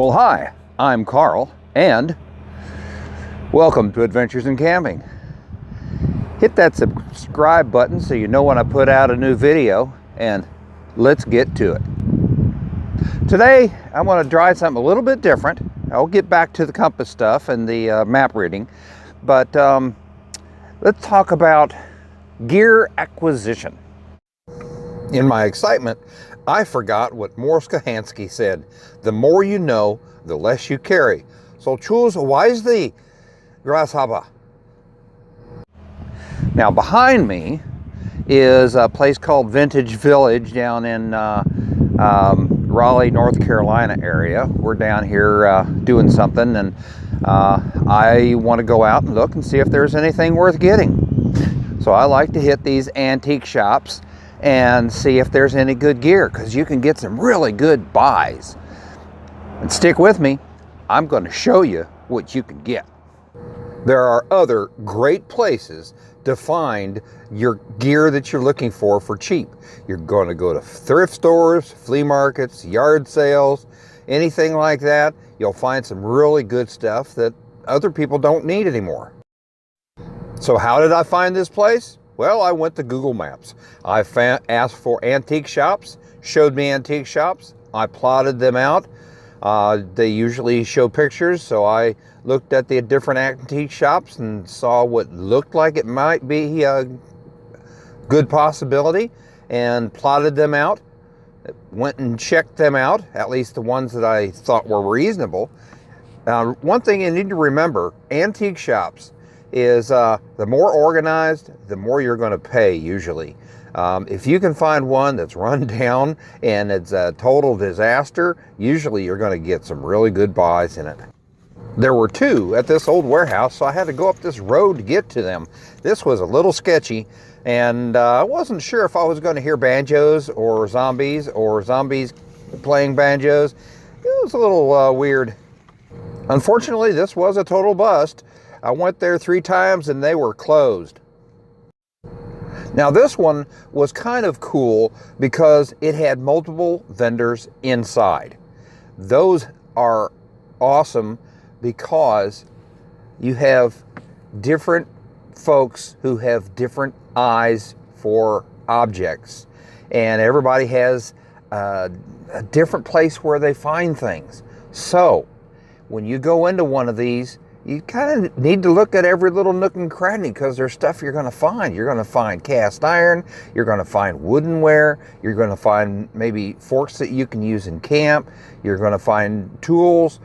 Well, hi, I'm Carl, and welcome to Adventures in Camping. Hit that subscribe button so you know when I put out a new video, and let's get to it. Today, I want to try something a little bit different. I'll get back to the compass stuff and the map reading, but let's talk about gear acquisition. In my excitement, I forgot what Morskahansky said. The more you know, the less you carry. So choose wisely, grasshopper. Now behind me is a place called Vintage Village down in Raleigh, North Carolina area. We're down here doing something, and I want to go out and look and see if there's anything worth getting. So I like to hit these antique shops and see if there's any good gear, because you can get some really good buys. And stick with me, I'm going to show you what you can get. There are other great places to find your gear that you're looking for cheap. You're going to go to thrift stores, flea markets, yard sales, anything like that. You'll find some really good stuff that other people don't need anymore. So how did I find this place? Well, I went to Google Maps. I asked for antique shops, showed me antique shops. I plotted them out. They usually show pictures, so I looked at the different antique shops and saw what looked like it might be a good possibility and plotted them out. Went and checked them out, at least the ones that I thought were reasonable. One thing you need to remember, antique shops is the more organized, the more you're going to pay usually. If you can find one that's run down and it's a total disaster, usually you're going to get some really good buys in it. There were two at this old warehouse, so I had to go up this road to get to them. This was a little sketchy, and I wasn't sure if I was going to hear banjos or zombies playing banjos. It was a little weird. Unfortunately, this was a total bust. I went there 3 times and they were closed. Now this one was kind of cool because it had multiple vendors inside. Those are awesome because you have different folks who have different eyes for objects, and everybody has a different place where they find things. So when you go into one of these, you kind of need to look at every little nook and cranny, because there's stuff you're going to find. You're going to find cast iron, you're going to find woodenware, you're going to find maybe forks that you can use in camp, you're going to find tools,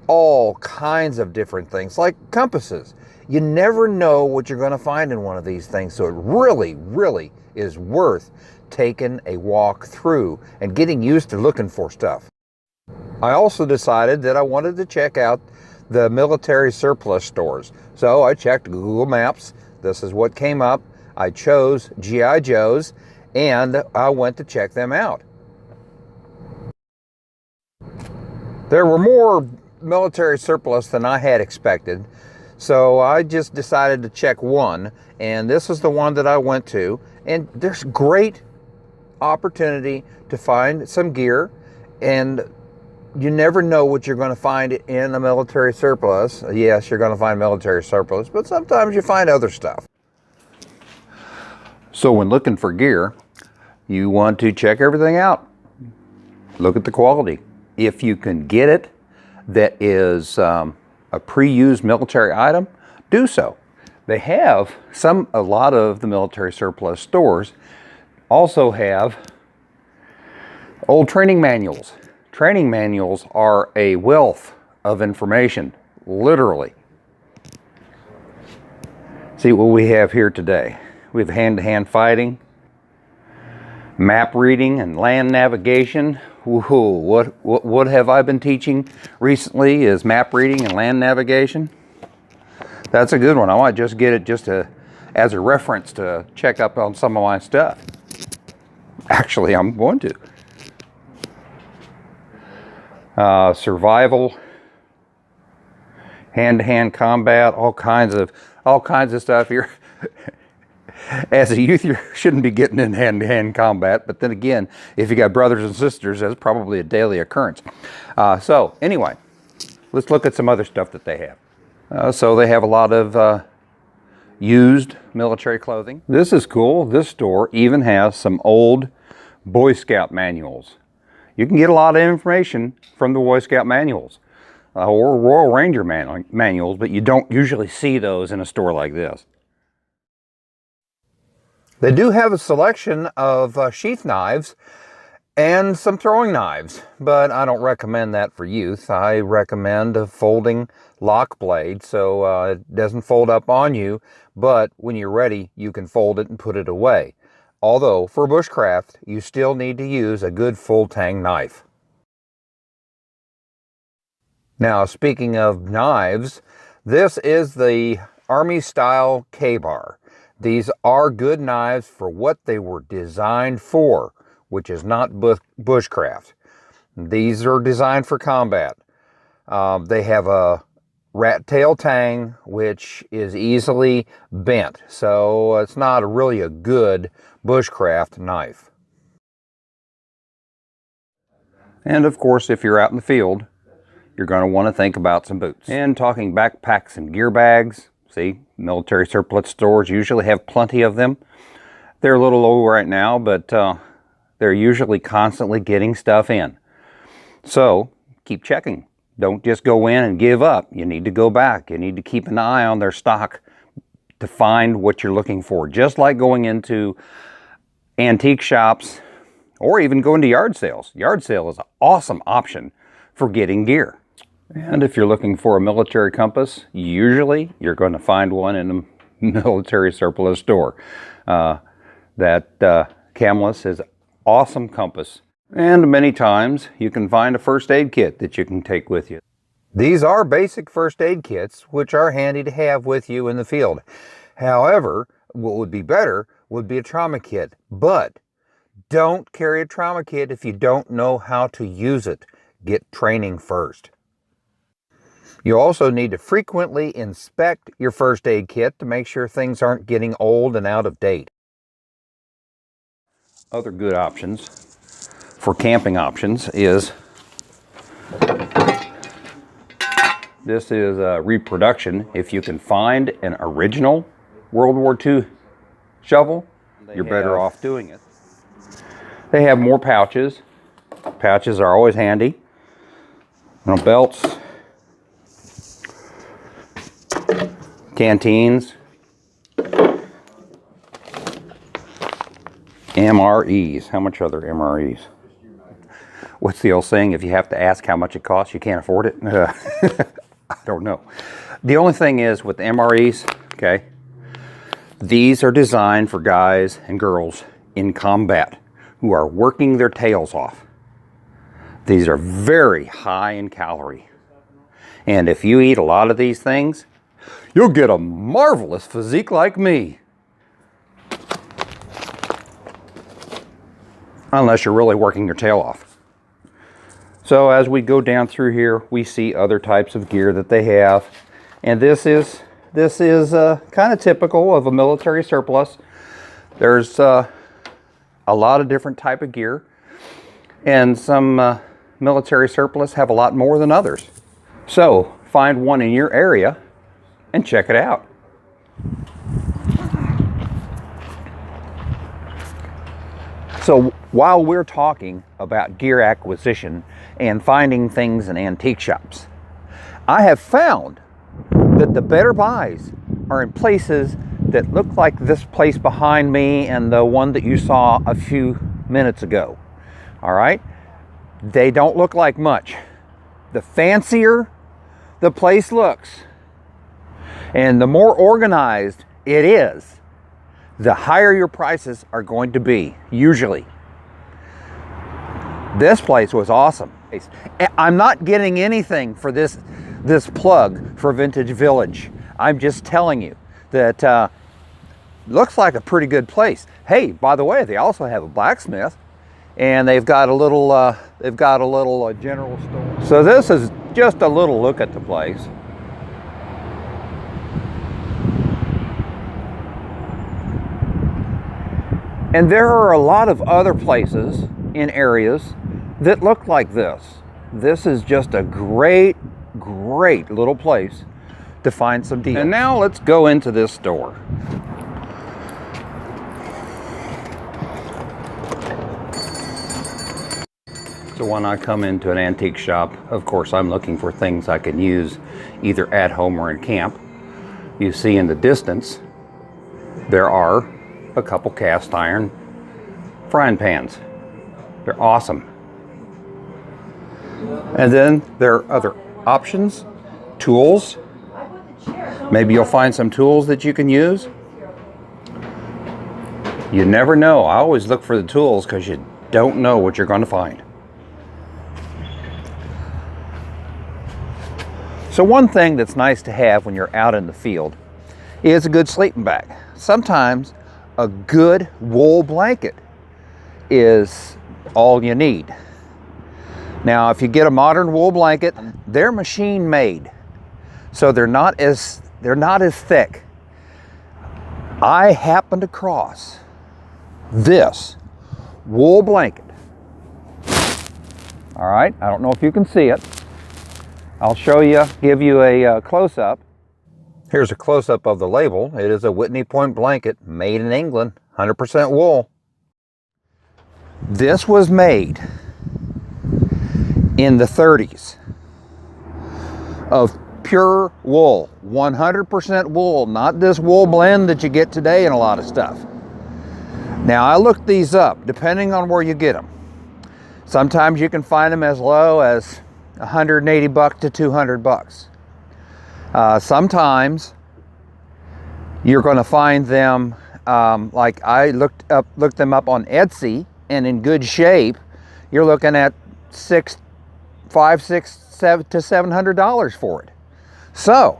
all kinds of different things, like compasses. You never know what you're going to find in one of these things, so it really, really is worth taking a walk through and getting used to looking for stuff. I also decided that I wanted to check out the military surplus stores. So I checked Google Maps. This is what came up. I chose G.I. Joes and I went to check them out. There were more military surplus than I had expected, so I just decided to check one, and this is the one that I went to, and there's great opportunity to find some gear, and you never know what you're going to find in a military surplus. Yes, you're going to find military surplus, but sometimes you find other stuff. So when looking for gear, you want to check everything out. Look at the quality. If you can get it that is a pre-used military item, do so. They have a lot of the military surplus stores also have old training manuals. Training manuals are a wealth of information, literally. See what we have here today. We have hand-to-hand fighting, map reading, and land navigation. Woohoo! What have I been teaching recently is map reading and land navigation. That's a good one. I might just get it as a reference to check up on some of my stuff. Actually, I'm going to. Survival, hand-to-hand combat, all kinds of stuff here. As a youth, you shouldn't be getting in hand-to-hand combat, but then again, if you got brothers and sisters, that's probably a daily occurrence. So anyway, let's look at some other stuff that they have. So they have a lot of used military clothing. This is cool. This store even has some old Boy Scout manuals. You can get a lot of information from the Boy Scout manuals or Royal Ranger manuals, but you don't usually see those in a store like this. They do have a selection of sheath knives and some throwing knives, but I don't recommend that for youth. I recommend a folding lock blade so it doesn't fold up on you, but when you're ready, you can fold it and put it away. Although for bushcraft, you still need to use a good full tang knife. Now, speaking of knives, this is the Army style K-bar. These are good knives for what they were designed for, which is not bushcraft. These are designed for combat. They have a rat tail tang, which is easily bent, so it's not really a good bushcraft knife. And of course, if you're out in the field, you're going to want to think about some boots. And talking backpacks and gear bags, see, military surplus stores usually have plenty of them. They're a little low right now, but they're usually constantly getting stuff in. So keep checking. Don't just go in and give up. You need to go back. You need to keep an eye on their stock to find what you're looking for. Just like going into antique shops or even going to yard sales. Yard sale is an awesome option for getting gear. And if you're looking for a military compass, usually you're going to find one in a military surplus store. That Camless is an awesome compass. And many times you can find a first aid kit that you can take with you. These are basic first aid kits, which are handy to have with you in the field. However, what would be better would be a trauma kit. But don't carry a trauma kit if you don't know how to use it. Get training first. You also need to frequently inspect your first aid kit to make sure things aren't getting old and out of date. Other good options for camping options is this is a reproduction. If you can find an original World War II shovel, you're better off doing it. They have more pouches. Pouches are always handy. Belts, canteens, MREs. How much are their MREs? What's the old saying? If you have to ask how much it costs, you can't afford it? I don't know. The only thing is with the MREs, okay, these are designed for guys and girls in combat who are working their tails off. These are very high in calorie. And if you eat a lot of these things, you'll get a marvelous physique like me. Unless you're really working your tail off. So as we go down through here, we see other types of gear that they have. And this is kind of typical of a military surplus. There's a lot of different type of gear. And some military surplus have a lot more than others. So find one in your area and check it out. So while we're talking about gear acquisition and finding things in antique shops, I have found that the better buys are in places that look like this place behind me and the one that you saw a few minutes ago. All right? They don't look like much. The fancier the place looks and the more organized it is, the higher your prices are going to be, usually. This place was awesome. I'm not getting anything for this plug for Vintage Village. I'm just telling you that looks like a pretty good place. Hey, by the way, they also have a blacksmith, and they've got a little general store. So this is just a little look at the place. And there are a lot of other places in areas that look like this. This is just a great, great little place to find some deals. And now let's go into this store. So when I come into an antique shop, of course, I'm looking for things I can use either at home or in camp. You see in the distance, there are a couple cast iron frying pans. They're awesome. And then there are other options, tools. Maybe you'll find some tools that you can use. You never know. I always look for the tools because you don't know what you're going to find. So one thing that's nice to have when you're out in the field is a good sleeping bag. Sometimes a good wool blanket is all you need. Now, if you get a modern wool blanket, they're machine made, so they're not as thick. I happened across this wool blanket. All right, I don't know if you can see it. I'll show you, give you a close-up. Here's a close-up of the label. It is a Whitney Point blanket made in England, 100% wool. This was made in the 30s of pure wool, 100% wool, not this wool blend that you get today in a lot of stuff. Now, I looked these up, depending on where you get them. Sometimes you can find them as low as 180 bucks to 200 bucks. Sometimes you're going to find them, like I looked them up on Etsy, and in good shape, you're looking at $500 to $700 for it. So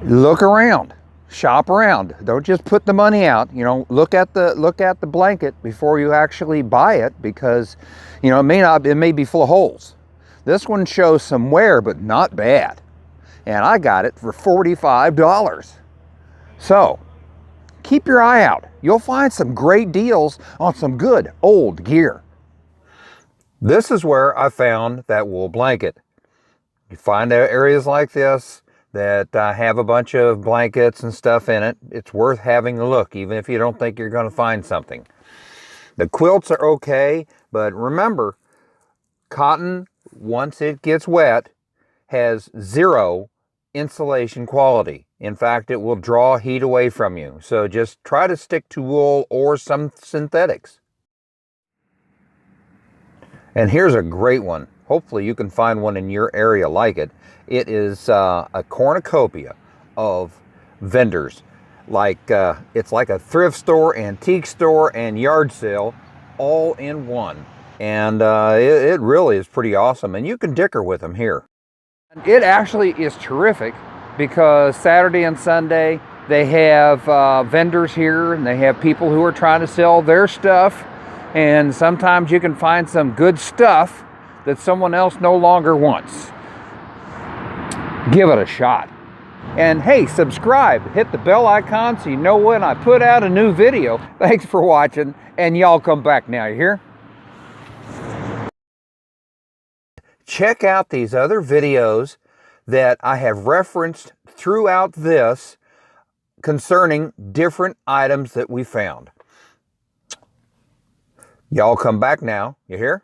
look around, shop around. Don't just put the money out. You know, look at the blanket before you actually buy it, because you know it may be full of holes. This one shows some wear, but not bad. And I got it for $45. So keep your eye out. You'll find some great deals on some good old gear. This is where I found that wool blanket. You find areas like this that have a bunch of blankets and stuff in it. It's worth having a look, even if you don't think you're going to find something. The quilts are okay, but remember, cotton, once it gets wet, has zero insulation quality. In fact, it will draw heat away from you. So just try to stick to wool or some synthetics. And here's a great one. Hopefully you can find one in your area like it. It is a cornucopia of vendors. It's like a thrift store, antique store, and yard sale all in one. And it really is pretty awesome. And you can dicker with them here. It actually is terrific because Saturday and Sunday they have vendors here, and they have people who are trying to sell their stuff. And sometimes you can find some good stuff that someone else no longer wants. Give it a shot. And hey, subscribe, hit the bell icon so you know when I put out a new video. Thanks for watching, and y'all come back now, you hear? Check out these other videos that I have referenced throughout this concerning different items that we found. Y'all come back now, you hear?